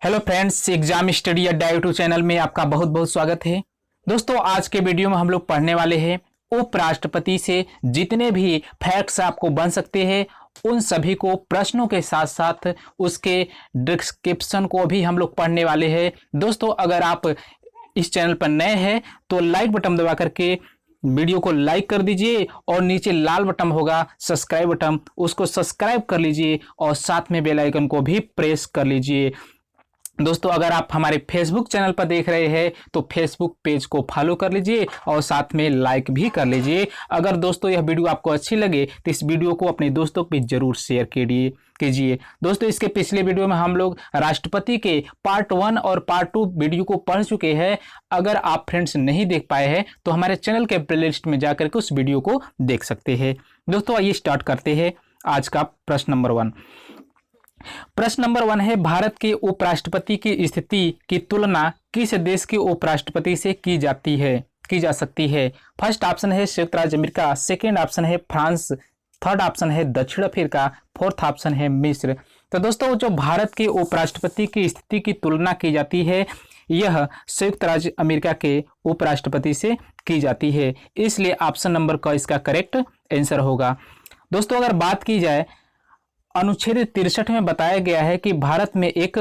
Hello friends, exam study अड्डा YouTube channel में आपका बहुत बहुत स्वागत है। दोस्तों, आज के वीडियो में हम लोग पढ़ने वाले हैं उपराष्ट्रपति से जितने भी फैक्ट्स आपको बन सकते हैं उन सभी को प्रश्नों के साथ साथ उसके डिस्क्रिप्शन को भी हम लोग पढ़ने वाले हैं। दोस्तों, अगर आप इस चैनल पर नए हैं तो लाइक बटन दबा करके वीडियो को लाइक कर दीजिए और नीचे लाल बटन होगा सब्सक्राइब बटन, उसको सब्सक्राइब कर लीजिए और साथ में बेल आइकन को भी प्रेस कर लीजिए। दोस्तों, अगर आप हमारे फेसबुक चैनल पर देख रहे हैं तो फेसबुक पेज को फॉलो कर लीजिए और साथ में लाइक भी कर लीजिए। अगर दोस्तों यह वीडियो आपको अच्छी लगे तो इस वीडियो को अपने दोस्तों को भी जरूर शेयर कीजिए। दोस्तों, इसके पिछले वीडियो में हम लोग राष्ट्रपति के पार्ट 1 और पार्ट 2 वीडियो को पढ़ चुके हैं। अगर आप फ्रेंड्स नहीं देख पाए हैं तो हमारे चैनल के प्लेलिस्ट में जाकर के उस वीडियो को देख सकते हैं। दोस्तों, आइए स्टार्ट करते हैं आज का प्रश्न नंबर 1। प्रश्न नंबर 1 है, भारत के उपराष्ट्रपति की स्थिति की तुलना किस देश के उपराष्ट्रपति से की जा सकती है? फर्स्ट ऑप्शन है संयुक्त राज्य अमेरिका, सेकेंड ऑप्शन है फ्रांस, थर्ड ऑप्शन है दक्षिण अफ्रीका, फोर्थ ऑप्शन है मिस्र। तो दोस्तों, जो भारत के उपराष्ट्रपति की स्थिति की तुलना की जाती है यह संयुक्त राज्य अमेरिका के उपराष्ट्रपति से की जाती है, इसलिए ऑप्शन नंबर का इसका करेक्ट आंसर होगा। दोस्तों, अगर बात की जाए अनुच्छेद 63 में बताया गया है कि भारत में एक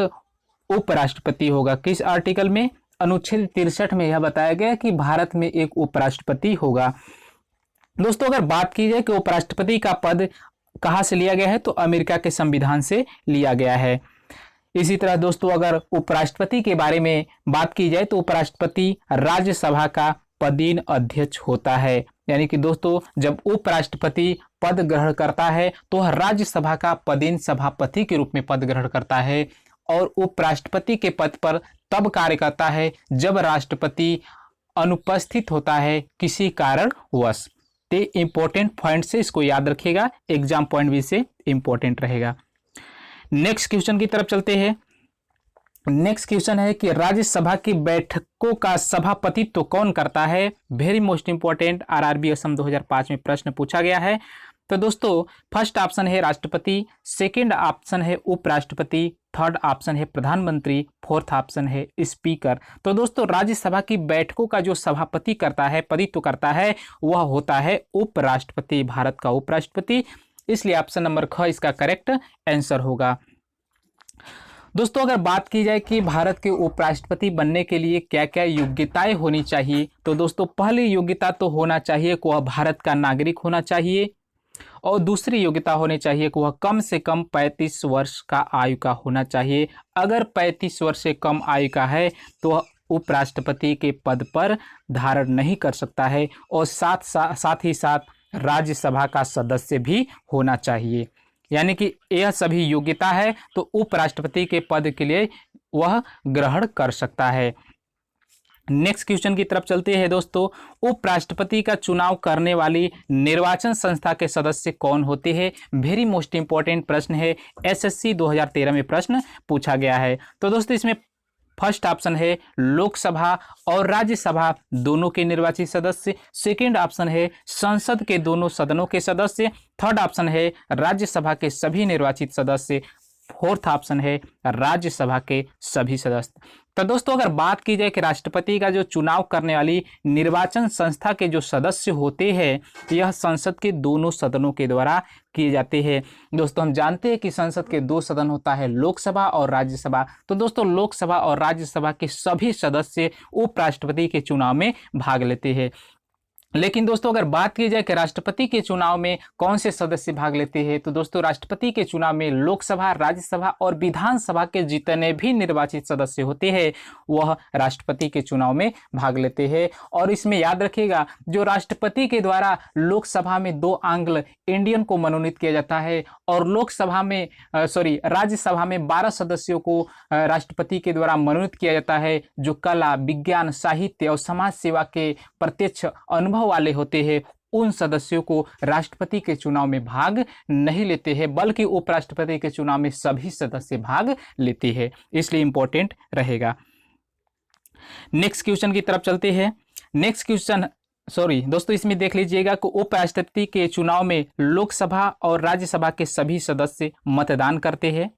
उपराष्ट्रपति होगा। किस आर्टिकल में? अनुच्छेद 63 में यह बताया गया कि भारत में एक उपराष्ट्रपति होगा। दोस्तों, अगर बात की जाए कि उपराष्ट्रपति का पद कहां से लिया गया है तो अमेरिका के संविधान से लिया गया है। इसी तरह दोस्तों, अगर उपराष्ट्रपति के बारे में बात की जाए तो उपराष्ट्रपति राज्यसभा का पदीन अध्यक्ष होता है। यानी कि दोस्तों, जब उपराष्ट्रपति पद ग्रहण करता है तो वह राज्यसभा का पदीन सभापति के रूप में पद ग्रहण करता है और उपराष्ट्रपति के पद पर तब कार्य करता है जब राष्ट्रपति अनुपस्थित होता है किसी कारणवश। तो इंपॉर्टेंट पॉइंट से इसको याद रखिएगा, एग्जाम पॉइंट भी से इंपॉर्टेंट रहेगा। नेक्स्ट क्वेश्चन की तरफ चलते हैं। नेक्स्ट क्वेश्चन है कि राज्यसभा की बैठकों का सभापतित्व कौन करता है? Very most important, RRB Assam 2005 में प्रश्न पूछा गया है। तो दोस्तों, फर्स्ट ऑप्शन है राष्ट्रपति, सेकंड ऑप्शन है उपराष्ट्रपति, थर्ड ऑप्शन है प्रधानमंत्री, फोर्थ ऑप्शन है स्पीकर। तो दोस्तों, राज्यसभा की बैठकों का जो सभापति करता है, पतित्व करता है, वह होता है उपराष्ट्रपति, भारत का उपराष्ट्रपति, इसलिए ऑप्शन नंबर ख इसका करेक्ट आंसर होगा। दोस्तों, अगर बात की जाए कि भारत के उपराष्ट्रपति बनने के लिए क्या क्या योग्यताएं होनी चाहिए, तो दोस्तों पहली योग्यता तो होना चाहिए कि वह भारत का नागरिक होना चाहिए और दूसरी योग्यता होनी चाहिए कि वह कम से कम 35 वर्ष का आयु का होना चाहिए। अगर 35 वर्ष से कम आयु का है तो वह उपराष्ट्रपति के पद पर धारण नहीं कर सकता है और साथ ही साथ राज्यसभा का सदस्य भी होना चाहिए। यानी कि यह सभी योग्यता है तो उपराष्ट्रपति के पद के लिए वह ग्रहण कर सकता है। नेक्स्ट क्वेश्चन की तरफ चलते हैं। दोस्तों, उपराष्ट्रपति का चुनाव करने वाली निर्वाचन संस्था के सदस्य कौन होते हैं? वेरी मोस्ट इंपॉर्टेंट प्रश्न है, एसएससी 2013 में प्रश्न पूछा गया है। तो दोस्तों, इसमें फर्स्ट ऑप्शन है लोकसभा और राज्यसभा दोनों के निर्वाचित सदस्य, सेकंड ऑप्शन है संसद के दोनों सदनों के सदस्य, थर्ड ऑप्शन है राज्यसभा के सभी निर्वाचित सदस्य, फोर्थ ऑप्शन है राज्यसभा के सभी सदस्य। तो दोस्तों, अगर बात की जाए कि राष्ट्रपति का जो चुनाव करने वाली निर्वाचन संस्था के जो सदस्य होते हैं यह संसद के दोनों सदनों के द्वारा किए जाते हैं। दोस्तों, हम जानते हैं कि संसद के 2 सदन होता है, लोकसभा और राज्यसभा। तो दोस्तों, लोकसभा और राज्यसभा के सभी सदस्य उपराष्ट्रपति के चुनाव में भाग लेते हैं। लेकिन दोस्तों, अगर बात की जाए कि राष्ट्रपति के चुनाव में कौन से सदस्य भाग लेते हैं, तो दोस्तों राष्ट्रपति के चुनाव में लोकसभा, राज्यसभा और विधानसभा के जितने भी निर्वाचित सदस्य होते हैं वह राष्ट्रपति के चुनाव में भाग लेते हैं। और इसमें याद रखिएगा, जो राष्ट्रपति के द्वारा लोकसभा में 2 एंग्लो इंडियन को मनोनीत किया जाता है और राज्यसभा में 12 सदस्यों को राष्ट्रपति के द्वारा मनोनीत किया जाता है, जो कला, विज्ञान, साहित्य और समाज सेवा के प्रत्यक्ष अनुभव वाले होते हैं। उन सदस्यों को राष्ट्रपति के चुनाव में भाग नहीं लेते हैं, बल्कि उपराष्ट्रपति के चुनाव में सभी सदस्य भाग लेते हैं, इसलिए इंपॉर्टेंट रहेगा। नेक्स्ट क्वेश्चन की तरफ चलते हैं। नेक्स्ट क्वेश्चन दोस्तों, इसमें देख लीजिएगा कि उपराष्ट्रपति के चुनाव में लोकसभा और राज्यसभा के सभी सदस्य मतदान करते हैं।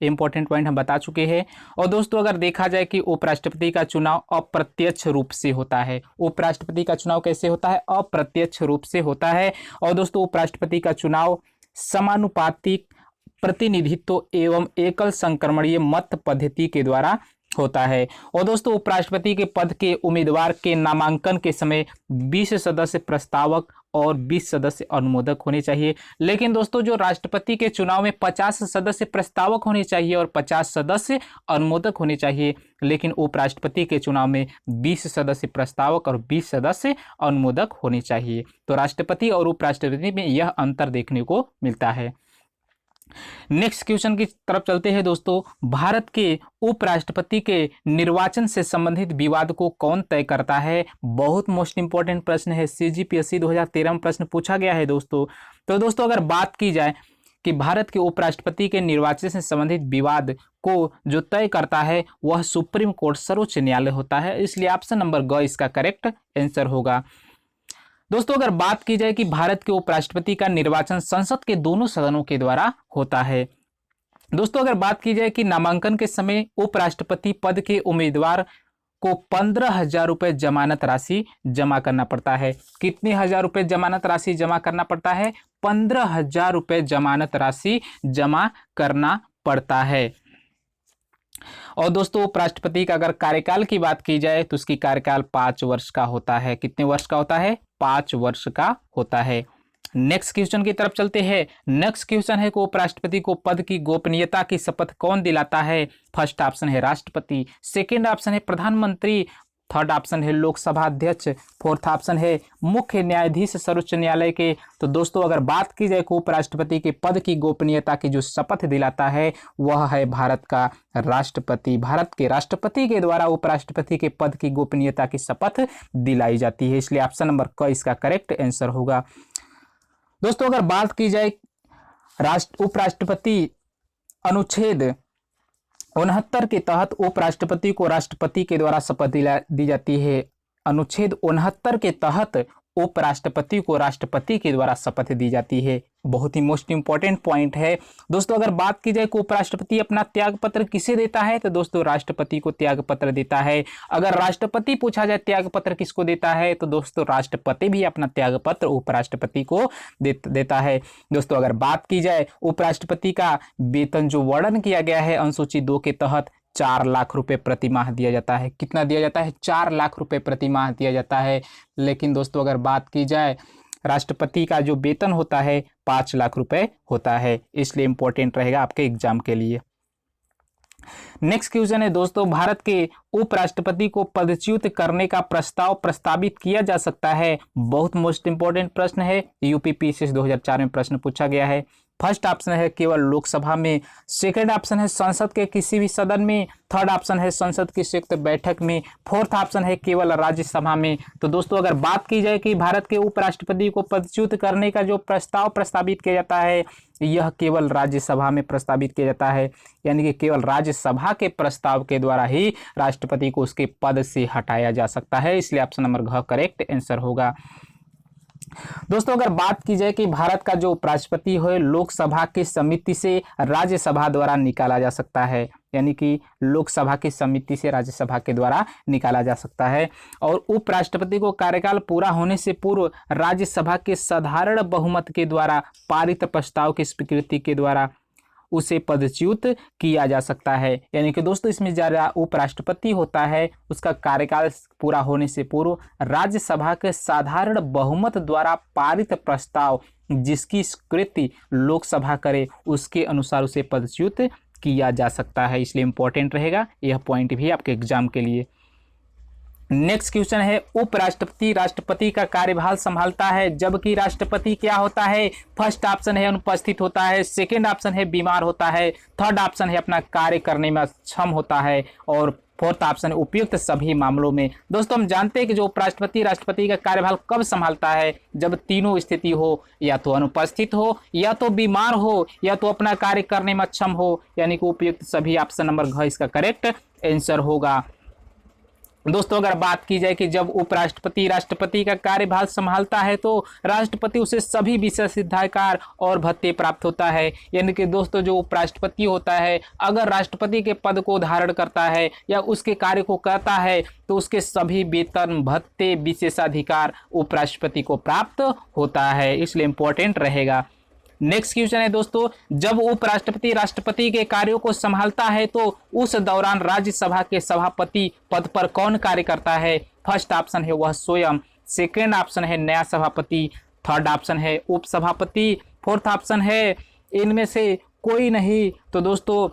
इंपॉर्टेंट पॉइंट हम बता चुके हैं। और दोस्तों अगर देखा जाए कि उपराष्ट्रपति का चुनाव अप्रत्यक्ष रूप से होता है, उपराष्ट्रपति का चुनाव कैसे होता है? अप्रत्यक्ष रूप से होता है। और दोस्तों उपराष्ट्रपति का चुनाव समानुपातिक प्रतिनिधित्व एवं एकल संक्रमणीय मत पद्धति के द्वारा होता है। और दोस्तों उपराष्ट्रपति के पद के उम्मीदवार के नामांकन के समय 20 सदस्य प्रस्तावक और 20 सदस्य अनुमोदक होने चाहिए। लेकिन दोस्तों जो राष्ट्रपति के चुनाव में 50 सदस्य प्रस्तावक होने चाहिए और 50 सदस्य अनुमोदक होने चाहिए, लेकिन उपराष्ट्रपति के चुनाव में 20 सदस्य प्रस्तावक और 20 सदस्य अनुमोदक होने चाहिए। तो राष्ट्रपति और उपराष्ट्रपति में यह अंतर देखने को मिलता है। नेक्स्ट क्वेश्चन की तरफ चलते हैं दोस्तों। भारत के उपराष्ट्रपति के निर्वाचन से संबंधित विवाद को कौन तय करता है? बहुत मोस्ट इंपॉर्टेंट प्रश्न है, CGPSC 2013 में प्रश्न पूछा गया है दोस्तों। तो दोस्तों अगर बात की जाए कि भारत के उपराष्ट्रपति के निर्वाचन से संबंधित विवाद को जो तय करता है वह सुप्रीम कोर्ट सर्वोच्च न्यायालय होता है, इसलिए ऑप्शन नंबर ग इसका करेक्ट आंसर होगा। दोस्तों अगर बात की जाए कि भारत के उपराष्ट्रपति का निर्वाचन संसद के दोनों सदनों के द्वारा होता है। दोस्तों अगर बात की जाए कि नामांकन के समय उपराष्ट्रपति पद के उम्मीदवार को 15,000 रुपये जमानत राशि जमा करना पड़ता है। कितने हजार रुपये जमानत राशि जमा करना पड़ता है? 15,000 रुपये जमानत राशि जमा करना पड़ता है। और दोस्तों उपराष्ट्रपति का अगर कार्यकाल की बात की जाए तो उसकी कार्यकाल 5 वर्ष का होता है। कितने वर्ष का होता है? 5 वर्ष का होता है। नेक्स्ट क्वेश्चन की तरफ चलते हैं। नेक्स्ट क्वेश्चन है कि उपराष्ट्रपति को पद की गोपनीयता की शपथ कौन दिलाता है? फर्स्ट ऑप्शन है राष्ट्रपति, सेकंड ऑप्शन है प्रधानमंत्री, थर्ड ऑप्शन है लोकसभा अध्यक्ष, फोर्थ ऑप्शन है मुख्य न्यायाधीश सर्वोच्च न्यायालय के। तो दोस्तों अगर बात की जाए कि उपराष्ट्रपति के पद की गोपनीयता की जो शपथ दिलाता है वह है भारत का राष्ट्रपति। भारत के राष्ट्रपति के द्वारा उपराष्ट्रपति के पद की गोपनीयता की शपथ दिलाई जाती है, इसलिए ऑप्शन नंबर क इसका करेक्ट आंसर होगा। दोस्तों अगर बात की जाए उपराष्ट्रपति अनुच्छेद 69 के तहत उपराष्ट्रपति को राष्ट्रपति के द्वारा शपथ दी जाती है। अनुच्छेद 69 के तहत उपराष्ट्रपति को राष्ट्रपति के द्वारा शपथ दी जाती है। बहुत ही मोस्ट इंपॉर्टेंट पॉइंट है दोस्तों। अगर बात की जाए कि उपराष्ट्रपति अपना त्याग पत्र किसे देता है तो दोस्तों राष्ट्रपति को त्याग पत्र देता है। अगर राष्ट्रपति पूछा जाए त्याग पत्र किसको देता है तो दोस्तों राष्ट्रपति भी अपना त्याग पत्र उपराष्ट्रपति को देता है। दोस्तों अगर बात की जाए उपराष्ट्रपति का वेतन जो वर्णन किया गया है अनुसूची 2 के तहत 4 लाख रुपए प्रति माह दिया जाता है। कितना दिया जाता है? 4 लाख रुपए प्रति माह दिया जाता है। लेकिन दोस्तों अगर बात की जाए राष्ट्रपति का जो वेतन होता है 5 लाख रुपए होता है, इसलिए इंपॉर्टेंट रहेगा आपके एग्जाम के लिए। नेक्स्ट क्वेश्चन है दोस्तों, भारत के उपराष्ट्रपति को पदच्युत करने का प्रस्ताव प्रस्तावित किया जा सकता है। बहुत मोस्ट इंपॉर्टेंट प्रश्न है, यूपीपीएससी 2004 में प्रश्न पूछा गया है। फर्स्ट ऑप्शन है केवल लोकसभा में, सेकंड ऑप्शन है संसद के किसी भी सदन में, थर्ड ऑप्शन है संसद की संयुक्त बैठक में, फोर्थ ऑप्शन है केवल राज्यसभा में। तो दोस्तों अगर बात की जाए कि भारत के उपराष्ट्रपति को पदच्युत करने का जो प्रस्ताव प्रस्तावित किया जाता है यह केवल राज्यसभा में प्रस्तावित किया जाता है, यानी कि केवल राज्यसभा के प्रस्ताव के द्वारा ही राष्ट्रपति को उसके पद से हटाया जा सकता है, इसलिए ऑप्शन नंबर घ करेक्ट आंसर होगा। दोस्तों अगर बात की जाए कि भारत का जो उपराष्ट्रपति है लोकसभा की समिति से राज्यसभा द्वारा निकाला जा सकता है, यानी कि लोकसभा की समिति से राज्यसभा के द्वारा निकाला जा सकता है। और उपराष्ट्रपति को कार्यकाल पूरा होने से पूर्व राज्यसभा के साधारण बहुमत के द्वारा पारित प्रस्ताव की स्वीकृति के द्वारा उसे पदच्युत किया जा सकता है, यानी कि दोस्तों इसमें जरा उपराष्ट्रपति होता है उसका कार्यकाल पूरा होने से पूर्व राज्यसभा के साधारण बहुमत द्वारा पारित प्रस्ताव जिसकी स्वीकृति लोकसभा करे उसके अनुसार उसे पदच्युत किया जा सकता है, इसलिए इंपॉर्टेंट रहेगा यह पॉइंट भी आपके एग्जाम के लिए। नेक्स्ट क्वेश्चन है, उपराष्ट्रपति राष्ट्रपति का कार्यभार संभालता है जबकि राष्ट्रपति क्या होता है? फर्स्ट ऑप्शन है अनुपस्थित होता है, सेकंड ऑप्शन है बीमार होता है, थर्ड ऑप्शन है अपना कार्य करने में अक्षम होता है और फोर्थ ऑप्शन है उपयुक्त सभी मामलों में। दोस्तों हम जानते हैं कि जो उपराष्ट्रपति राष्ट्रपति का कार्यभार कब संभालता है? जब तीनों स्थिति हो, या तो अनुपस्थित हो, या तो बीमार हो, या तो अपना कार्य करने में अक्षम हो, यानी कि उपयुक्त सभी। ऑप्शन नंबर घ इसका करेक्ट आंसर होगा। दोस्तों अगर बात की जाए कि जब उपराष्ट्रपति राष्ट्रपति का कार्यभार संभालता है तो राष्ट्रपति उसे सभी विशेषाधिकार और भत्ते प्राप्त होता है। यानी कि दोस्तों जो उपराष्ट्रपति होता है अगर राष्ट्रपति के पद को धारण करता है या उसके कार्य को करता है तो उसके सभी वेतन भत्ते विशेषाधिकार उपराष्ट्रपति को प्राप्त होता है, इसलिए इंपॉर्टेंट रहेगा। नेक्स्ट क्वेश्चन है दोस्तों, जब उपराष्ट्रपति राष्ट्रपति के कार्यों को संभालता है तो उस दौरान राज्यसभा के सभापति पद पर कौन कार्य करता है? फर्स्ट ऑप्शन है वह स्वयं, सेकंड ऑप्शन है नया सभापति, थर्ड ऑप्शन है उपसभापति, फोर्थ ऑप्शन है इनमें से कोई नहीं। तो दोस्तों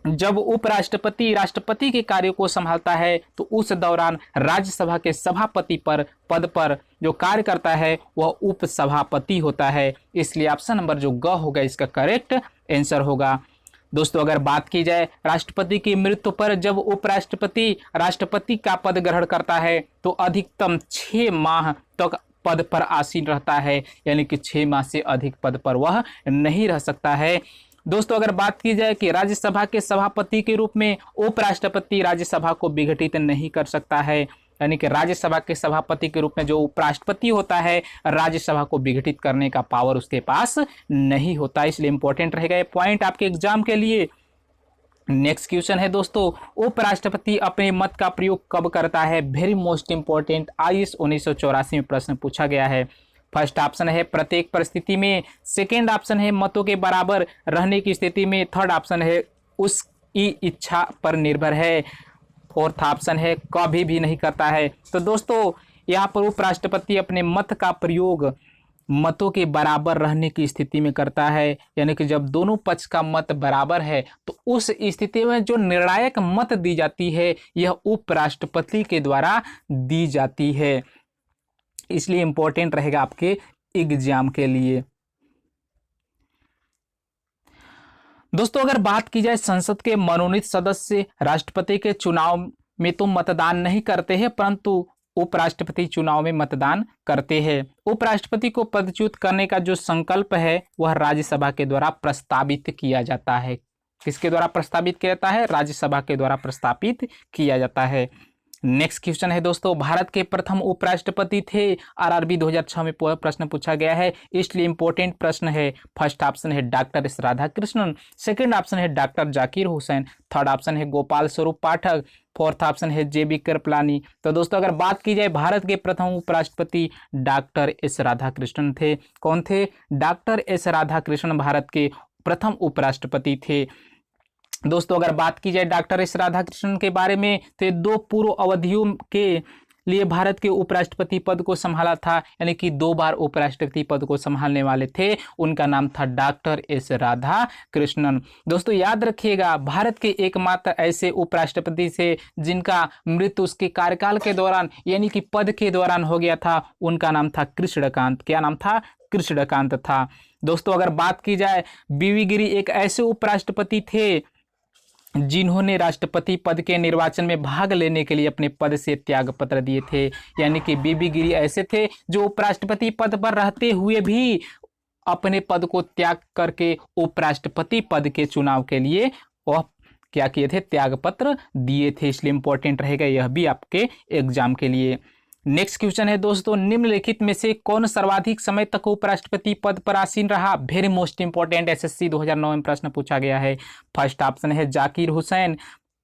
जब उपराष्ट्रपति राष्ट्रपति के कार्यों को संभालता है तो उस दौरान राज्यसभा के सभापति पद पर जो कार्य करता है वह उपसभापति होता है, इसलिए ऑप्शन नंबर जो ग होगा इसका करेक्ट आंसर होगा। दोस्तों अगर बात की जाए राष्ट्रपति की मृत्यु पर जब उपराष्ट्रपति राष्ट्रपति का पद ग्रहण करता है तो अधिकतम 6 माह तक पद पर आसीन रहता है, यानी कि 6 माह से अधिक पद पर वह नहीं रह सकता है। दोस्तों अगर बात की जाए कि राज्यसभा के सभापति के रूप में उपराष्ट्रपति राज्यसभा को विघटित नहीं कर सकता है, यानी कि राज्यसभा के सभापति के रूप में जो उपराष्ट्रपति होता है राज्यसभा को विघटित करने का पावर उसके पास नहीं होता, इसलिए इंपॉर्टेंट रहेगा ये पॉइंट आपके एग्जाम के लिए। नेक्स्ट क्वेश्चन है दोस्तों, उपराष्ट्रपति अपने मत का प्रयोग कब करता है? वेरी मोस्ट इंपॉर्टेंट, आईएएस 1984 में प्रश्न पूछा गया है। फर्स्ट ऑप्शन है प्रत्येक परिस्थिति में, सेकेंड ऑप्शन है मतों के बराबर रहने की स्थिति में, थर्ड ऑप्शन है उसकी इच्छा पर निर्भर है, फोर्थ ऑप्शन है कभी भी नहीं करता है। तो दोस्तों यहाँ पर उपराष्ट्रपति अपने मत का प्रयोग मतों के बराबर रहने की स्थिति में करता है, यानी कि जब दोनों पक्ष का मत बराबर है तो उस स्थिति में जो निर्णायक मत दी जाती है यह उपराष्ट्रपति के द्वारा दी जाती है, इसलिए इंपॉर्टेंट रहेगा आपके एग्जाम के लिए। दोस्तों अगर बात की जाए संसद के मनोनीत सदस्य राष्ट्रपति के चुनाव में तो मतदान नहीं करते हैं परंतु उपराष्ट्रपति चुनाव में मतदान करते हैं। उपराष्ट्रपति को पदच्युत करने का जो संकल्प है वह राज्यसभा के द्वारा प्रस्तावित किया जाता है। किसके द्वारा प्रस्तावित किया जाता है? राज्यसभा के द्वारा प्रस्तावित किया जाता है। नेक्स्ट क्वेश्चन है दोस्तों, भारत के प्रथम उपराष्ट्रपति थे? आरआरबी 2006 में प्रश्न पूछा गया है, इसलिए इंपॉर्टेंट प्रश्न है। फर्स्ट ऑप्शन है doctor S Radhakrishnan, second option है doctor Zakir Hussain, third option है गोपाल स्वरूप पाठक, फोर्थ ऑप्शन है जेबी कृपलानी। तो दोस्तों अगर बात की जाए भारत के प्रथम उपराष्ट्रपति डॉक्टर एस राधाकृष्णन थे। कौन थे? डॉक्टर एस राधाकृष्णन भारत के प्रथम उपराष्ट्रपति थे। दोस्तों अगर बात की जाए डॉक्टर एस राधाकृष्णन के बारे में तो 2 पूर्व अवधियों के लिए भारत के उपराष्ट्रपति पद को संभाला था, यानी कि 2 बार उपराष्ट्रपति पद को संभालने वाले थे। उनका नाम था डॉक्टर एस राधाकृष्णन। दोस्तों याद रखिएगा भारत के एकमात्र ऐसे उपराष्ट्रपति थे जिनका मृत्यु उसके कार्यकाल के दौरान यानी कि पद के दौरान हो गया था, उनका नाम था कृष्णकांत। क्या नाम था? कृष्णकांत था। दोस्तों अगर बात की जाए बीवी गिरी एक ऐसे उपराष्ट्रपति थे जिन्होंने राष्ट्रपति पद के निर्वाचन में भाग लेने के लिए अपने पद से त्याग पत्र दिए थे, यानी कि बीबी गिरी ऐसे थे जो उपराष्ट्रपति पद पर रहते हुए भी अपने पद को त्याग करके उपराष्ट्रपति पद के चुनाव के लिए वह क्या किए थे? त्याग पत्र दिए थे, इसलिए इंपॉर्टेंट रहेगा यह भी आपके एग्जाम के लिए। नेक्स्ट क्वेश्चन है दोस्तों, निम्नलिखित में से कौन सर्वाधिक समय तक उपराष्ट्रपति पद पर आसीन रहा? वेरी मोस्ट इंपॉर्टेंट, एसएससी 2009 में प्रश्न पूछा गया है। फर्स्ट ऑप्शन है जाकिर हुसैन,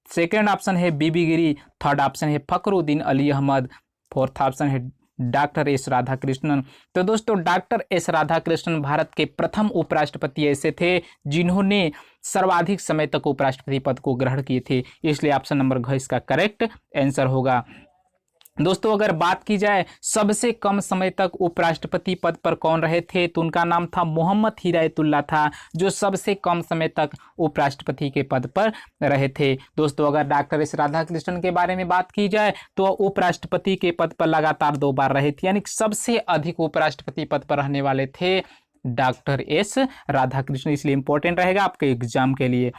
सेकंड ऑप्शन है बीबी गिरी, थर्ड ऑप्शन है फखरुद्दीन अली अहमद, फोर्थ ऑप्शन है डॉक्टर एस राधाकृष्णन। तो दोस्तों डॉक्टर एस राधाकृष्णन भारत के प्रथम उपराष्ट्रपति ऐसे थे जिन्होंने सर्वाधिक समय तक उपराष्ट्रपति पद को ग्रहण किए थे, इसलिए ऑप्शन नंबर घ इसका करेक्ट आंसर होगा। दोस्तों अगर बात की जाए सबसे कम समय तक उपराष्ट्रपति पद पर कौन रहे थे तो उनका नाम था मोहम्मद हिदायतुल्लाह था, जो सबसे कम समय तक उपराष्ट्रपति के पद पर रहे थे। दोस्तों अगर डॉक्टर एस राधाकृष्णन के बारे में बात की जाए तो उपराष्ट्रपति के पद पर लगातार 2 बार रहे थे, यानी सबसे अधिक उपराष्ट्रपति पद पर रहने वाले थे डॉक्टर एस राधाकृष्णन, इसलिए इंपॉर्टेंट रहेगा आपके एग्जाम के लिए।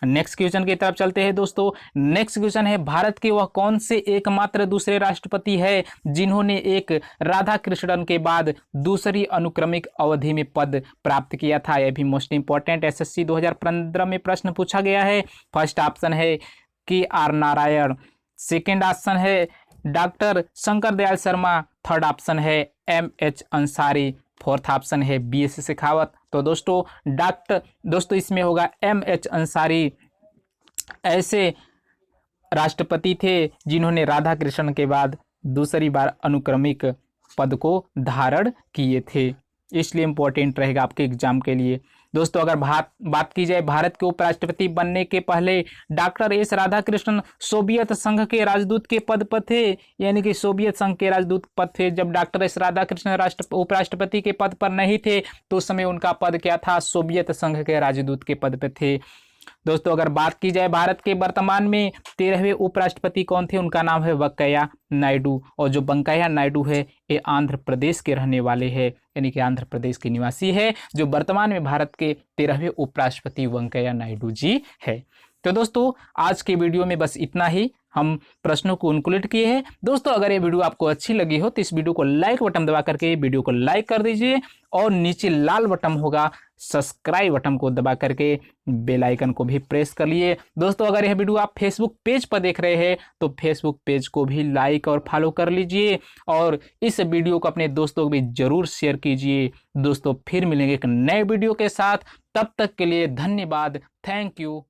नेक्स्ट क्वेश्चन की तरफ चलते हैं दोस्तों। नेक्स्ट क्वेश्चन है, भारत के वह कौन से एकमात्र दूसरे राष्ट्रपति है जिन्होंने एक राधाकृष्णन के बाद दूसरी अनुक्रमिक अवधि में पद प्राप्त किया था? यह भी मोस्ट इंपॉर्टेंट, एसएससी 2015 में प्रश्न पूछा गया है। फर्स्ट ऑप्शन है के आर नारायण, सेकेंड ऑप्शन है doctor Shankar Dayal Sharma, third option है MH अंसारी, फोर्थ ऑप्शन है BS शेखावत। तो दोस्तों इसमें होगा MH अंसारी ऐसे राष्ट्रपति थे जिन्होंने राधा कृष्णन के बाद दूसरी बार अनुक्रमिक पद को धारण किए थे, इसलिए इम्पोर्टेंट रहेगा आपके एग्जाम के लिए। दोस्तों अगर बात की जाए भारत के उपराष्ट्रपति बनने के पहले डॉक्टर एस राधाकृष्णन सोवियत संघ के राजदूत के पद पर थे, यानी कि सोवियत संघ के राजदूत पद थे। जब डॉक्टर एस राधाकृष्णन उपराष्ट्रपति के पद पर नहीं थे तो उस समय उनका पद क्या था, सोवियत संघ के राजदूत के पद पर थे। दोस्तों अगर बात की जाए भारत के वर्तमान में 13वें उपराष्ट्रपति कौन थे, उनका नाम है वेंकैया नायडू। और जो वेंकैया नायडू है ये आंध्र प्रदेश के रहने वाले हैं, यानी कि आंध्र प्रदेश के निवासी है। जो वर्तमान में भारत के 13वें उपराष्ट्रपति वेंकैया नायडू जी है। तो दोस्तों आज के वीडियो में बस इतना ही, हम प्रश्नों को इंक्लूड किए हैं। दोस्तों अगर ये वीडियो आपको अच्छी लगी हो तो इस वीडियो को लाइक बटन दबा करके वीडियो को लाइक कर दीजिए और नीचे लाल बटन होगा सब्सक्राइब बटन को दबा करके बेल आइकन को भी प्रेस कर लिए। दोस्तों अगर यह वीडियो आप फेसबुक पेज पर देख रहे हैं तो फेसबुक पेज को भी लाइक और फॉलो कर लीजिए और इस वीडियो को अपने दोस्तों को भी जरूर शेयर कीजिए। दोस्तों फिर मिलेंगे एक नए वीडियो के साथ, तब तक के लिए धन्यवाद। Thank you.